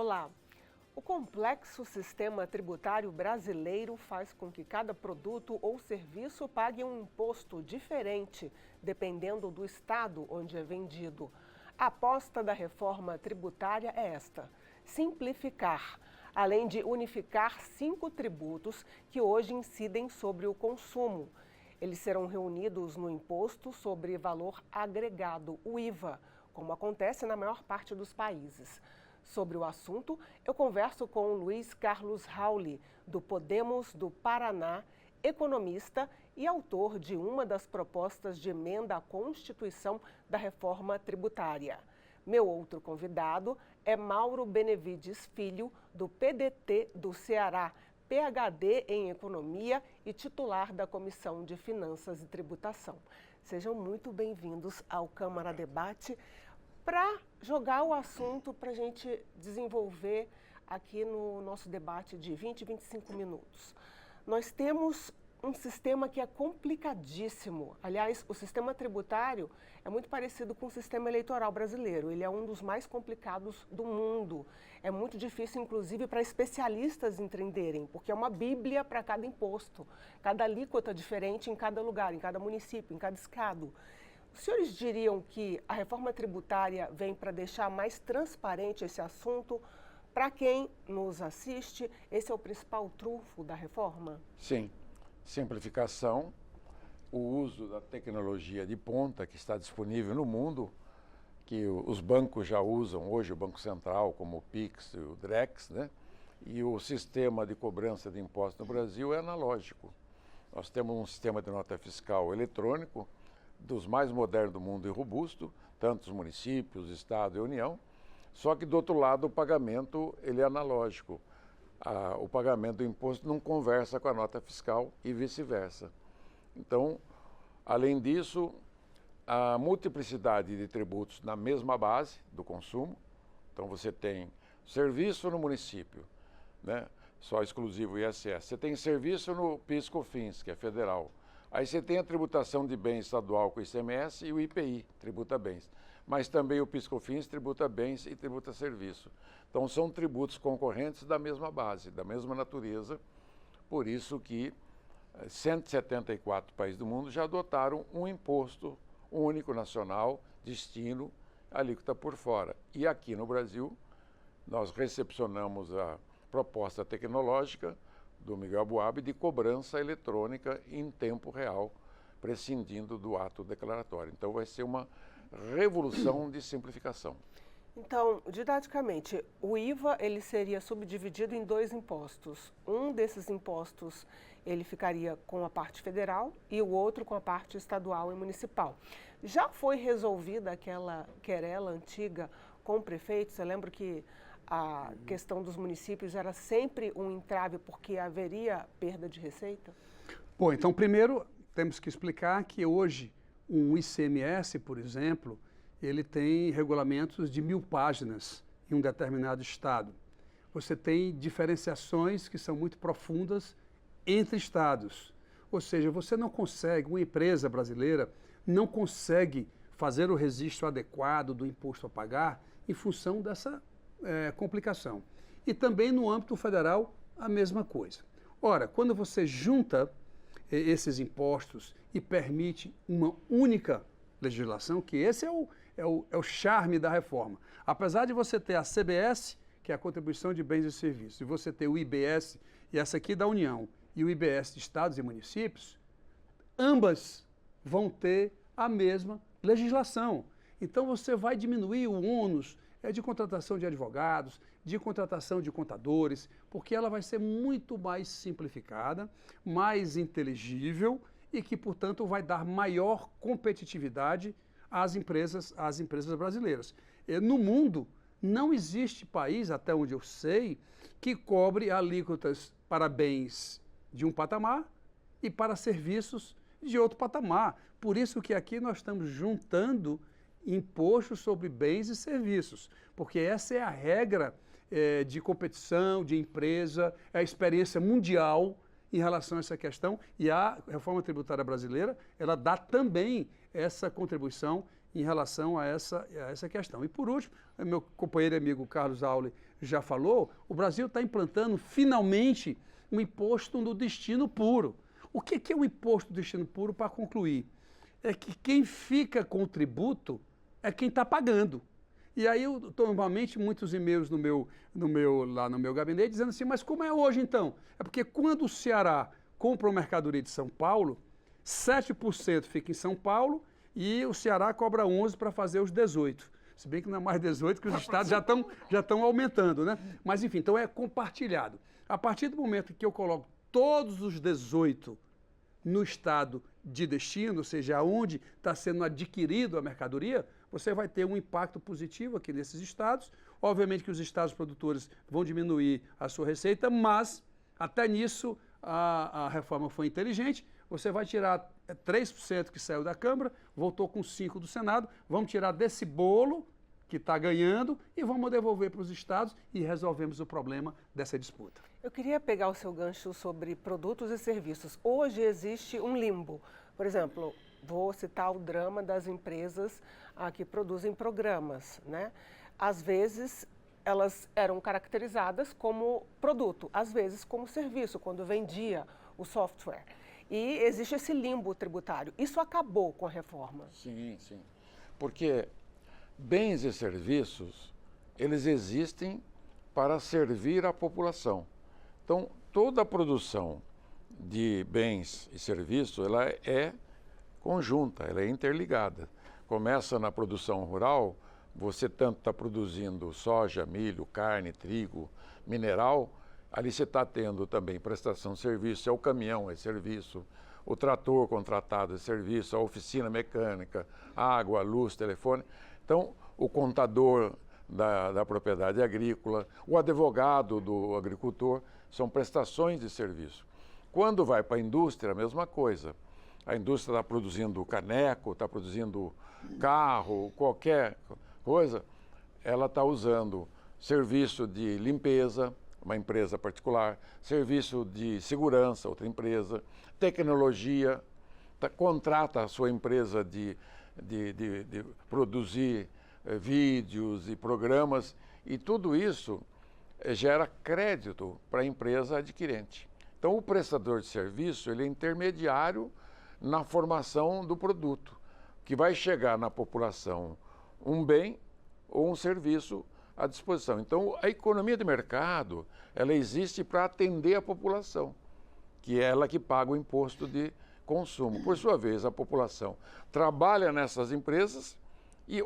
Olá! O complexo sistema tributário brasileiro faz com que cada produto ou serviço pague um imposto diferente, dependendo do estado onde é vendido. A aposta da reforma tributária é esta: simplificar, além de unificar 5 tributos que hoje incidem sobre o consumo. Eles serão reunidos no Imposto sobre Valor Agregado, o IVA, como acontece na maior parte dos países. Sobre o assunto, eu converso com Luiz Carlos Rauli, do Podemos do Paraná, economista e autor de uma das propostas de emenda à Constituição da reforma tributária. Meu outro convidado é Mauro Benevides Filho, do PDT do Ceará, PhD em Economia e titular da Comissão de Finanças e Tributação. Sejam muito bem-vindos ao Câmara Debate. Para jogar o assunto, para a gente desenvolver aqui no nosso debate de 20, 25 minutos. Nós temos um sistema que é complicadíssimo. Aliás, o sistema tributário é muito parecido com o sistema eleitoral brasileiro. Ele é um dos mais complicados do mundo. É muito difícil, inclusive, para especialistas entenderem, porque é uma bíblia para cada imposto. Cada alíquota diferente em cada lugar, em cada município, em cada estado. Os senhores diriam que a reforma tributária vem para deixar mais transparente esse assunto? Para quem nos assiste, esse é o principal trunfo da reforma? Sim. Simplificação, o uso da tecnologia de ponta que está disponível no mundo, que os bancos já usam hoje, o Banco Central, como o Pix e o Drex, né? E o sistema de cobrança de impostos no Brasil é analógico. Nós temos um sistema de nota fiscal eletrônico, dos mais modernos do mundo e robusto, tanto os municípios, Estado e União, só que do outro lado o pagamento ele é analógico. O pagamento do imposto não conversa com a nota fiscal e vice-versa. Então, além disso, a multiplicidade de tributos na mesma base do consumo. Então você tem serviço no município, né? Só exclusivo ISS. Você tem serviço no PIS/COFINS, que é federal. Aí você tem a tributação de bens estadual com o ICMS e o IPI, tributa bens. Mas também o PIS/COFINS tributa bens e tributa serviço. Então são tributos concorrentes da mesma base, da mesma natureza. Por isso que 174 países do mundo já adotaram um imposto único nacional, destino, alíquota por fora. E aqui no Brasil, nós recepcionamos a proposta tecnológica do Miguel Boab de cobrança eletrônica em tempo real, prescindindo do ato declaratório. Então vai ser uma revolução de simplificação. Então, didaticamente, o IVA ele seria subdividido em 2 impostos. Um desses impostos ele ficaria com a parte federal e o outro com a parte estadual e municipal. Já foi resolvida aquela querela antiga com o prefeito? Você lembra que a questão dos municípios era sempre um entrave porque haveria perda de receita? Bom, então primeiro temos que explicar que hoje um ICMS, por exemplo, ele tem regulamentos de 1000 páginas em um determinado estado. Você tem diferenciações que são muito profundas entre estados. Ou seja, você não consegue, uma empresa brasileira não consegue fazer o registro adequado do imposto a pagar em função dessa complicação. E também no âmbito federal, a mesma coisa. Ora, quando você junta esses impostos e permite uma única legislação, que esse é o charme da reforma. Apesar de você ter a CBS, que é a Contribuição de Bens e Serviços, e você ter o IBS, e essa aqui da União, e o IBS de estados e municípios, ambas vão ter a mesma legislação. Então você vai diminuir o ônus de contratação de advogados, de contratação de contadores, porque ela vai ser muito mais simplificada, mais inteligível e que, portanto, vai dar maior competitividade às empresas brasileiras. No mundo, não existe país, até onde eu sei, que cobre alíquotas para bens de um patamar e para serviços de outro patamar. Por isso que aqui nós estamos juntando imposto sobre bens e serviços, porque essa é a regra de competição, de empresa, é a experiência mundial em relação a essa questão, e a reforma tributária brasileira, ela dá também essa contribuição em relação a essa questão. E por último, meu companheiro e amigo Carlos Rauli já falou, o Brasil está implantando finalmente um imposto no destino puro. O que é o imposto no destino puro, para concluir? É que quem fica com o tributo é quem está pagando. E aí eu estou normalmente muitos e-mails lá no meu gabinete dizendo assim, mas como é hoje então? É porque quando o Ceará compra uma mercadoria de São Paulo, 7% fica em São Paulo e o Ceará cobra 11% para fazer os 18%. Se bem que não é mais 18%, que os estados já estão aumentando, né? Mas enfim, então é compartilhado. A partir do momento que eu coloco todos os 18% no estado de destino, ou seja, onde está sendo adquirido a mercadoria, você vai ter um impacto positivo aqui nesses estados. Obviamente que os estados produtores vão diminuir a sua receita, mas até nisso a reforma foi inteligente. Você vai tirar 3% que saiu da Câmara, voltou com 5% do Senado, vamos tirar desse bolo que está ganhando e vamos devolver para os estados e resolvemos o problema dessa disputa. Eu queria pegar o seu gancho sobre produtos e serviços. Hoje existe um limbo. Por exemplo, vou citar o drama das empresas que produzem programas, né? Às vezes, elas eram caracterizadas como produto, às vezes como serviço, quando vendia o software. E existe esse limbo tributário. Isso acabou com a reforma. Sim, sim. Porque bens e serviços, eles existem para servir a população. Então, toda a produção de bens e serviços, ela é conjunta, ela é interligada. Começa na produção rural, você tanto está produzindo soja, milho, carne, trigo, mineral, ali você está tendo também prestação de serviço, é o caminhão, é serviço, o trator contratado é serviço, a oficina mecânica, água, luz, telefone. Então, o contador da propriedade agrícola, o advogado do agricultor, são prestações de serviço. Quando vai para a indústria, a mesma coisa. A indústria está produzindo caneco, está produzindo carro, qualquer coisa, ela está usando serviço de limpeza, uma empresa particular, serviço de segurança, outra empresa, tecnologia, contrata a sua empresa de produzir vídeos e programas, e tudo isso gera crédito para a empresa adquirente. Então, o prestador de serviço, ele é intermediário na formação do produto, que vai chegar na população um bem ou um serviço à disposição. Então, a economia de mercado, ela existe para atender a população, que é ela que paga o imposto de consumo. Por sua vez, a população trabalha nessas empresas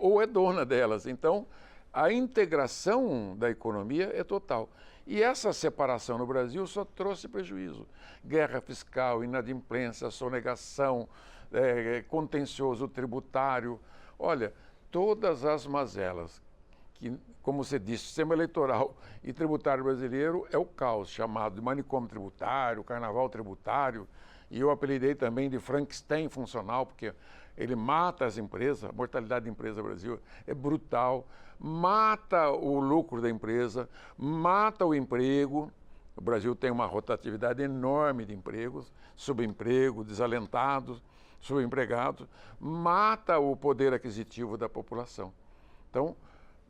ou é dona delas. Então, a integração da economia é total. E essa separação no Brasil só trouxe prejuízo. Guerra fiscal, inadimplência, sonegação, contencioso tributário. Olha, todas as mazelas que, como você disse, o sistema eleitoral e tributário brasileiro é o caos, chamado de manicômio tributário, carnaval tributário, e eu apelidei também de Frankenstein funcional, porque ele mata as empresas, a mortalidade da empresa no Brasil é brutal, mata o lucro da empresa, mata o emprego. O Brasil tem uma rotatividade enorme de empregos, subemprego, desalentados, subempregados, mata o poder aquisitivo da população. Então,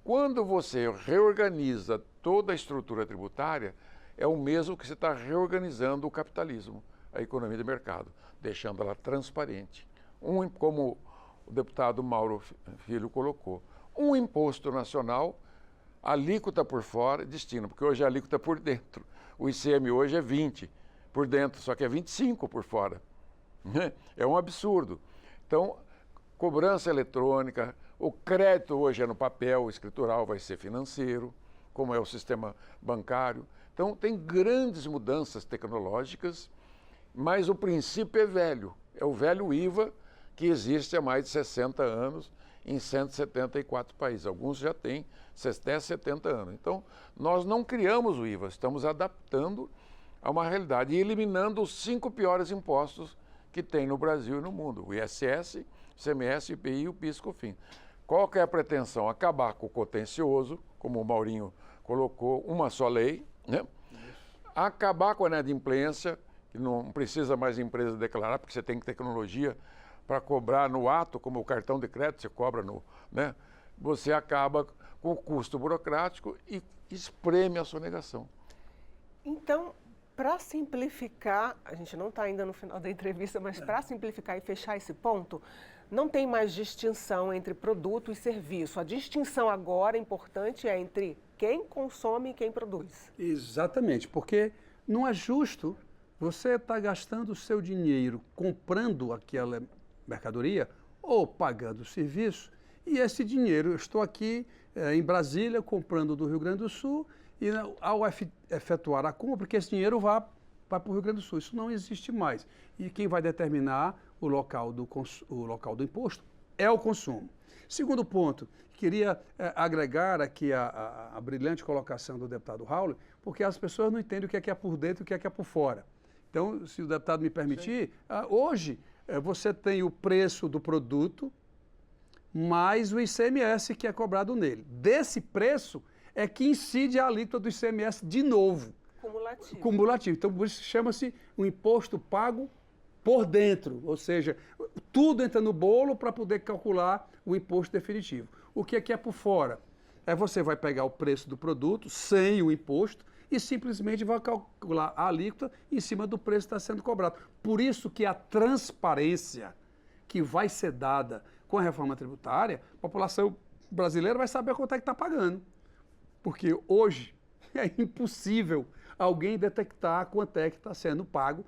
quando você reorganiza toda a estrutura tributária, é o mesmo que você está reorganizando o capitalismo, a economia de mercado, deixando ela transparente. Como o deputado Mauro Filho colocou, um imposto nacional, alíquota por fora, destino, porque hoje a alíquota por dentro. O ICM hoje é 20 por dentro, só que é 25 por fora. É um absurdo. Então, cobrança eletrônica, o crédito hoje é no papel, o escritural vai ser financeiro, como é o sistema bancário. Então, tem grandes mudanças tecnológicas, mas o princípio é velho. É o velho IVA que existe há mais de 60 anos em 174 países. Alguns já têm até 70 anos. Então, nós não criamos o IVA, estamos adaptando a uma realidade e eliminando os 5 piores impostos que tem no Brasil e no mundo. O ISS, o ICMS, o IPI e o PIS/COFINS. Qual que é a pretensão? Acabar com o contencioso, como o Maurinho colocou, uma só lei, né? Acabar com a inadimplência, que não precisa mais a empresa declarar, porque você tem tecnologia para cobrar no ato, como o cartão de crédito, você cobra no, né? Você acaba com o custo burocrático e espreme a sonegação. Então, para simplificar, a gente não está ainda no final da entrevista, mas para simplificar e fechar esse ponto, não tem mais distinção entre produto e serviço. A distinção agora importante é entre quem consome e quem produz. Exatamente, porque não é justo você estar gastando o seu dinheiro comprando aquela mercadoria ou pagando o serviço, e esse dinheiro, eu estou aqui em Brasília comprando do Rio Grande do Sul, e ao efetuar a compra, que esse dinheiro vá para o Rio Grande do Sul. Isso não existe mais. E quem vai determinar o local do imposto é o consumo. Segundo ponto, queria agregar aqui a brilhante colocação do deputado Raul, porque as pessoas não entendem o que é por dentro e o que é por fora. Então, se o deputado me permitir, hoje você tem o preço do produto mais o ICMS que é cobrado nele. Desse preço é que incide a alíquota do ICMS de novo. Cumulativo. Então, por isso chama-se um imposto pago por dentro, ou seja, tudo entra no bolo para poder calcular o imposto definitivo. O que é por fora? Você vai pegar o preço do produto sem o imposto e simplesmente vai calcular a alíquota em cima do preço que está sendo cobrado. Por isso que a transparência que vai ser dada com a reforma tributária, a população brasileira vai saber quanto é que está pagando. Porque hoje é impossível alguém detectar quanto é que está sendo pago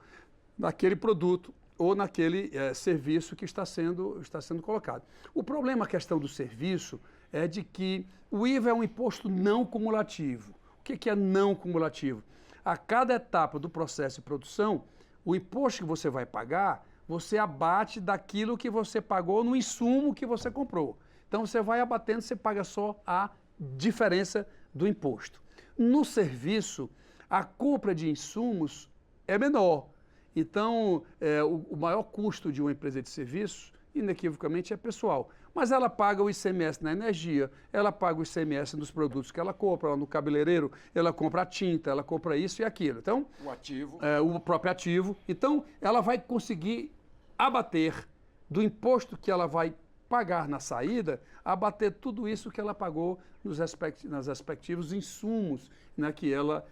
naquele produto ou naquele serviço que está sendo colocado. O problema, a questão do serviço, é de que o IVA é um imposto não cumulativo. O que é não cumulativo? A cada etapa do processo de produção, o imposto que você vai pagar, você abate daquilo que você pagou no insumo que você comprou. Então você vai abatendo, você paga só a diferença do imposto. No serviço, a compra de insumos é menor. Então, o maior custo de uma empresa de serviços, inequivocamente, é pessoal. Mas ela paga o ICMS na energia, ela paga o ICMS nos produtos que ela compra, no cabeleireiro, ela compra a tinta, ela compra isso e aquilo. Então, o ativo. O próprio ativo. Então, ela vai conseguir abater do imposto que ela vai pagar na saída, abater tudo isso que ela pagou nos respectivos insumos, né, que ela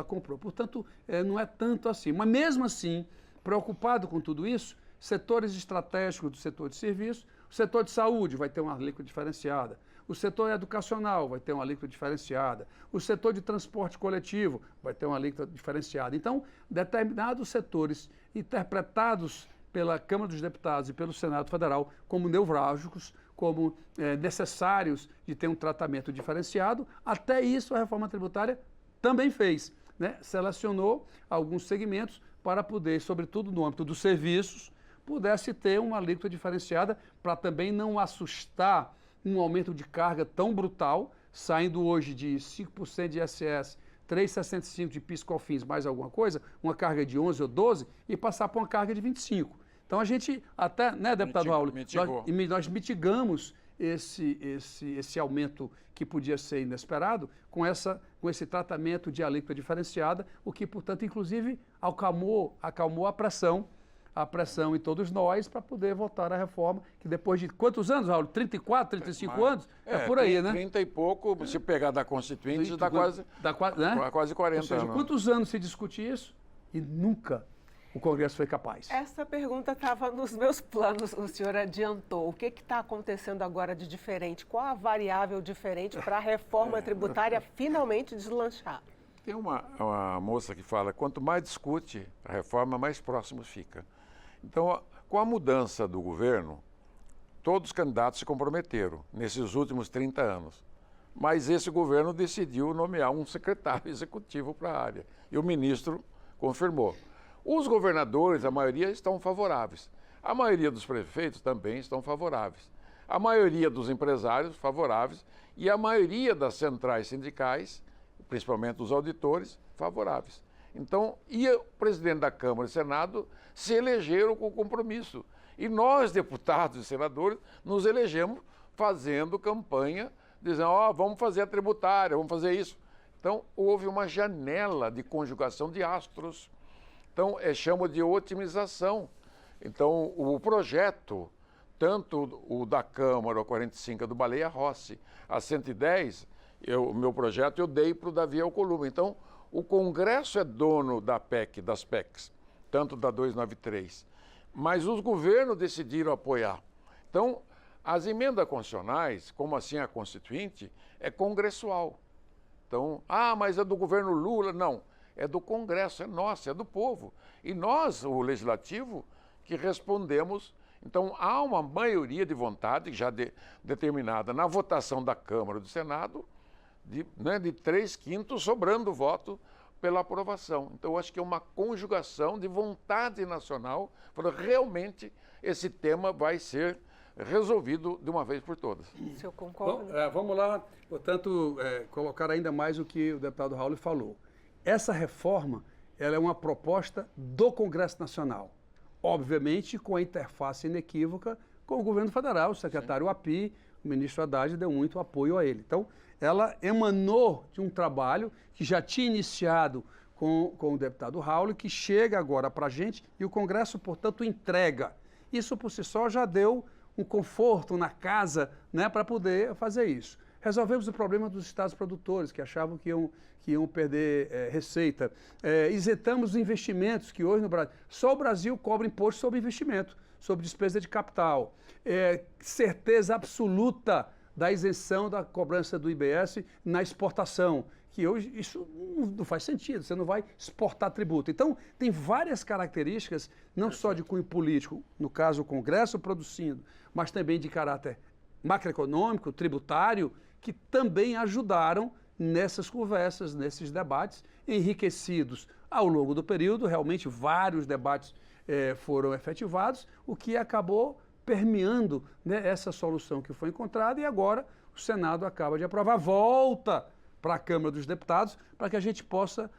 comprou. Portanto, não é tanto assim. Mas mesmo assim, preocupado com tudo isso, setores estratégicos do setor de serviços, o setor de saúde vai ter uma alíquota diferenciada, o setor educacional vai ter uma alíquota diferenciada, o setor de transporte coletivo vai ter uma alíquota diferenciada. Então, determinados setores interpretados pela Câmara dos Deputados e pelo Senado Federal como nevrálgicos, como necessários de ter um tratamento diferenciado, até isso a reforma tributária também fez, né? Selecionou alguns segmentos para poder, sobretudo no âmbito dos serviços, pudesse ter uma alíquota diferenciada para também não assustar um aumento de carga tão brutal, saindo hoje de 5% de ISS, 3,65% de PIS/COFINS, mais alguma coisa, uma carga de 11 ou 12, e passar para uma carga de 25%. Então a gente até, né, deputado Raul, nós mitigamos esse aumento que podia ser inesperado com esse tratamento de alíquota diferenciada, o que, portanto, inclusive, acalmou a pressão em todos nós para poder votar a reforma, que depois de quantos anos, Raul? 34, 35 anos? É por aí, né? 30 e pouco, se pegar da Constituinte, dá quase 40 Ou seja, anos. Quantos anos se discute isso? E nunca o Congresso foi capaz. Essa pergunta estava nos meus planos, o senhor adiantou. O que está acontecendo agora de diferente? Qual a variável diferente para a reforma tributária finalmente deslanchar? Tem uma moça que fala, quanto mais discute a reforma, mais próximo fica. Então, com a mudança do governo, todos os candidatos se comprometeram nesses últimos 30 anos. Mas esse governo decidiu nomear um secretário executivo para a área. E o ministro confirmou. Os governadores, a maioria, estão favoráveis. A maioria dos prefeitos também estão favoráveis. A maioria dos empresários, favoráveis. E a maioria das centrais sindicais, principalmente os auditores, favoráveis. Então, e o presidente da Câmara e Senado se elegeram com compromisso. E nós, deputados e senadores, nos elegemos fazendo campanha, dizendo, vamos fazer a tributária, vamos fazer isso. Então, houve uma janela de conjugação de astros. Então, chama de otimização. Então, o projeto, tanto o da Câmara, o 45, do Baleia Rossi, a 110, o meu projeto eu dei para o Davi Alcolumbre. Então, o Congresso é dono da PEC, das PECs, tanto da 293, mas os governos decidiram apoiar. Então, as emendas constitucionais, como assim a Constituinte, é congressual. Então, mas é do governo Lula. Não, é do Congresso, é nosso, é do povo. E nós, o Legislativo, que respondemos. Então, há uma maioria de vontade já determinada na votação da Câmara e do Senado, de 3/5 sobrando voto pela aprovação. Então, eu acho que é uma conjugação de vontade nacional para realmente esse tema vai ser resolvido de uma vez por todas. O senhor concorda? Bom, vamos lá, portanto, colocar ainda mais o que o deputado Raul falou. Essa reforma ela é uma proposta do Congresso Nacional, obviamente com a interface inequívoca com o governo federal, o secretário Api, o ministro Haddad deu muito apoio a ele. Então, ela emanou de um trabalho que já tinha iniciado com o deputado Raul, que chega agora para a gente e o Congresso, portanto, entrega. Isso por si só já deu um conforto na casa, né, para poder fazer isso. Resolvemos o problema dos estados produtores, que achavam que iam perder receita. Isentamos os investimentos, que hoje no Brasil, só o Brasil cobra imposto sobre investimento, sobre despesa de capital. Certeza absoluta da isenção da cobrança do IBS na exportação, que hoje isso não faz sentido, você não vai exportar tributo. Então, tem várias características, não só de cunho político, no caso o Congresso produzindo, mas também de caráter macroeconômico, tributário, que também ajudaram nessas conversas, nesses debates, enriquecidos ao longo do período. Realmente, vários debates foram efetivados, o que acabou permeando, né, essa solução que foi encontrada, e agora o Senado acaba de aprovar, volta para a Câmara dos Deputados, para que a gente possa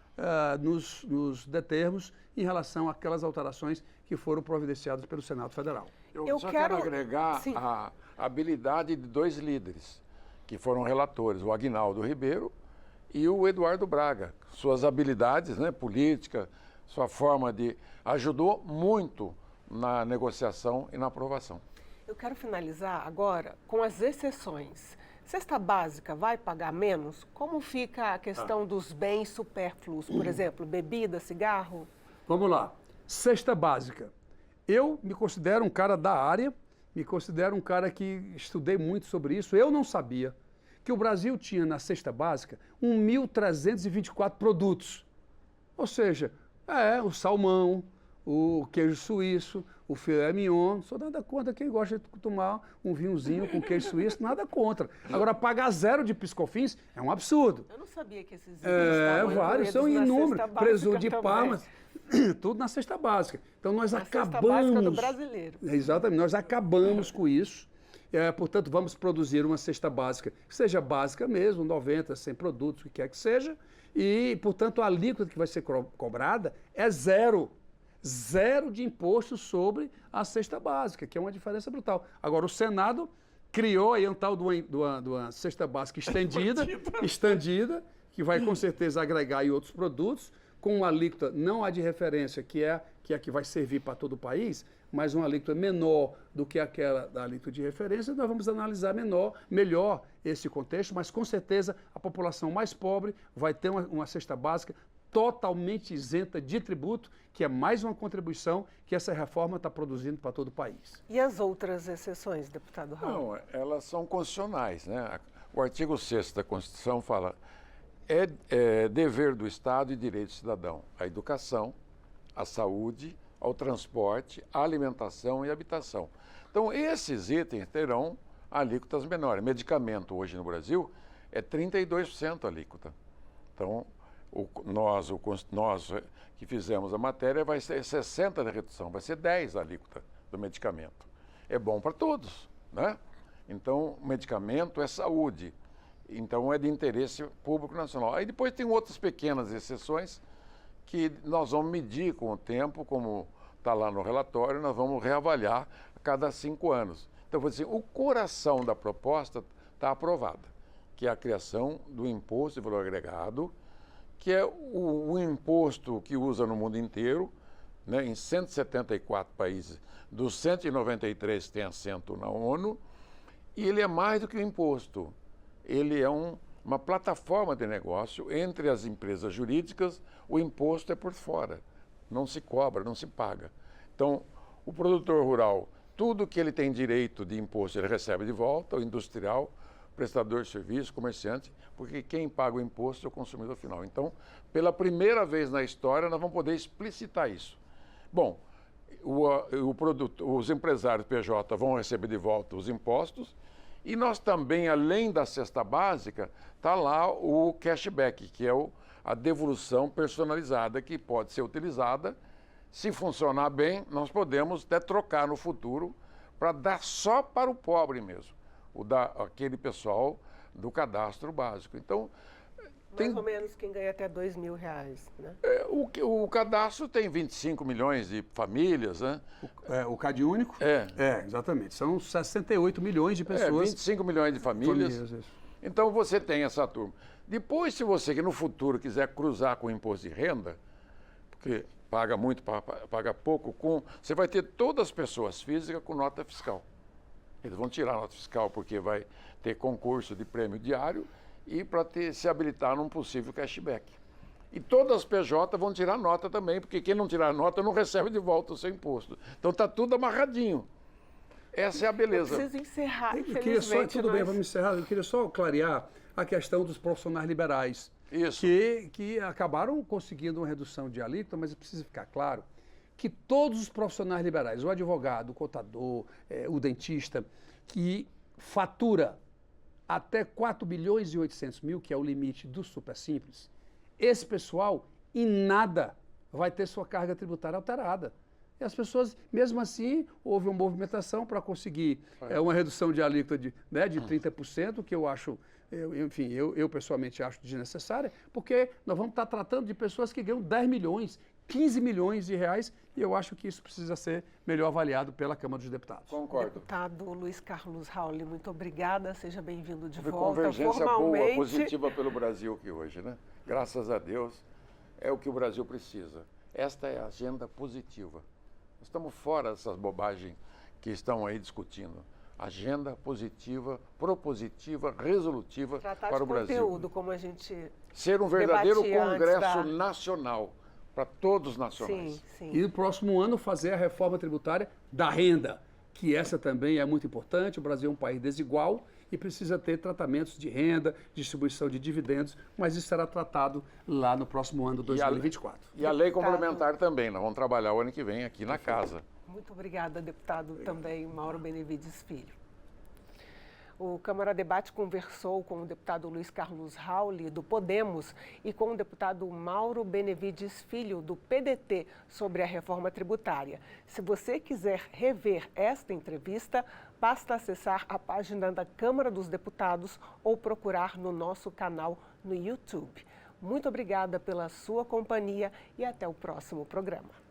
nos determos em relação àquelas alterações que foram providenciadas pelo Senado Federal. Eu só quero agregar a habilidade de dois líderes, que foram relatores, o Aguinaldo Ribeiro e o Eduardo Braga. Suas habilidades, né, políticas, sua forma de... ajudou muito na negociação e na aprovação. Eu quero finalizar agora com as exceções. Cesta básica vai pagar menos? Como fica a questão dos bens supérfluos, por exemplo, bebida, cigarro? Vamos lá. Cesta básica. Eu me considero um cara da área, me considero um cara que estudei muito sobre isso. Eu não sabia que o Brasil tinha na cesta básica 1.324 produtos. Ou seja, o salmão, o queijo suíço, o filé mignon, sou nada contra quem gosta de tomar um vinhozinho com queijo suíço, nada contra. Agora, pagar zero de piscofins é um absurdo. Eu não sabia que esses itens vários, são inúmeros. Presunto de Parma, tudo na cesta básica. Então, nós acabamos... cesta básica do brasileiro. Exatamente, nós acabamos com isso. Portanto, vamos produzir uma cesta básica, que seja básica mesmo, 90, 100 produtos, o que quer que seja, e, portanto, a alíquota que vai ser cobrada é zero. Zero de imposto sobre a cesta básica, que é uma diferença brutal. Agora, o Senado criou aí um tal de uma cesta básica estendida, que vai com certeza agregar aí outros produtos, com uma alíquota não a de referência, que é a que vai servir para todo o país, mas uma alíquota menor do que aquela da alíquota de referência. Nós vamos analisar melhor esse contexto, mas com certeza a população mais pobre vai ter uma cesta básica totalmente isenta de tributo, que é mais uma contribuição que essa reforma está produzindo para todo o país. E as outras exceções, deputado Raul? Não, elas são constitucionais, né? O artigo 6º da Constituição fala dever do Estado e direito do cidadão à educação, à saúde, ao transporte, à alimentação e à habitação. Então, esses itens terão alíquotas menores. Medicamento, hoje no Brasil, é 32% a alíquota. Então, nós que fizemos a matéria, vai ser 60% de redução, vai ser 10% a alíquota do medicamento. É bom para todos, né? Então, medicamento é saúde, então é de interesse público nacional. Aí depois tem outras pequenas exceções que nós vamos medir com o tempo, como está lá no relatório, nós vamos reavaliar a cada 5 anos. Então, vou dizer, o coração da proposta está aprovada, que é a criação do imposto de valor agregado, que é o imposto que usa no mundo inteiro, né, em 174 países, dos 193 que tem assento na ONU, e ele é mais do que um imposto, ele é um uma plataforma de negócio entre as empresas jurídicas, o imposto é por fora, não se cobra, não se paga. Então, o produtor rural, tudo que ele tem direito de imposto, ele recebe de volta, o industrial, prestador de serviço, comerciante, porque quem paga o imposto é o consumidor final. Então, pela primeira vez na história, nós vamos poder explicitar isso. Bom, os empresários PJ vão receber de volta os impostos e nós também, além da cesta básica, está lá o cashback, que é a devolução personalizada que pode ser utilizada. Se funcionar bem, nós podemos até trocar no futuro para dar só para o pobre mesmo, aquele pessoal do cadastro básico. Então, mais ou menos quem ganha até R$2.000, né? O cadastro tem 25 milhões de famílias, né? O Cade Único? Exatamente. São 68 milhões de pessoas. 25 milhões de famílias. Então você tem essa turma. Depois, se você que no futuro quiser cruzar com o imposto de renda, porque paga muito, paga pouco, você vai ter todas as pessoas físicas com nota fiscal. Eles vão tirar a nota fiscal porque vai ter concurso de prêmio diário e para se habilitar num possível cashback. E todas as PJ vão tirar nota também, porque quem não tirar nota não recebe de volta o seu imposto. Então está tudo amarradinho. Essa é a beleza. Eu preciso encerrar, infelizmente. Tudo bem, vamos encerrar. Eu queria só clarear a questão dos profissionais liberais. Isso. Que acabaram conseguindo uma redução de alíquota, mas precisa ficar claro que todos os profissionais liberais, o advogado, o contador, o dentista, que fatura até 4 bilhões e 800 mil, que é o limite do Super Simples, esse pessoal em nada vai ter sua carga tributária alterada. E as pessoas, mesmo assim, houve uma movimentação para conseguir uma redução de alíquota de 30%, que eu acho, eu pessoalmente acho desnecessária, porque nós vamos estar tratando de pessoas que ganham 10 milhões, 15 milhões de reais, e eu acho que isso precisa ser melhor avaliado pela Câmara dos Deputados. Concordo. Deputado Luiz Carlos Rauli, muito obrigada, seja bem-vindo de volta. Convergência boa, positiva pelo Brasil aqui hoje, né? Graças a Deus, é o que o Brasil precisa. Esta é a agenda positiva. Estamos fora dessas bobagens que estão aí discutindo. Agenda positiva, propositiva, resolutiva para o Brasil. Conteúdo, como a gente ser um verdadeiro Congresso Nacional, para todos os nacionais. Sim. E no próximo ano fazer a reforma tributária da renda, que essa também é muito importante. O Brasil é um país desigual e precisa ter tratamentos de renda, distribuição de dividendos, mas isso será tratado lá no próximo ano, 2024. E a lei complementar também, nós vamos trabalhar o ano que vem aqui na casa. Muito obrigada, deputado também Mauro Benevides Filho. O Câmara Debate conversou com o deputado Luiz Carlos Rauli, do Podemos, e com o deputado Mauro Benevides Filho, do PDT, sobre a reforma tributária. Se você quiser rever esta entrevista, basta acessar a página da Câmara dos Deputados ou procurar no nosso canal no YouTube. Muito obrigada pela sua companhia e até o próximo programa.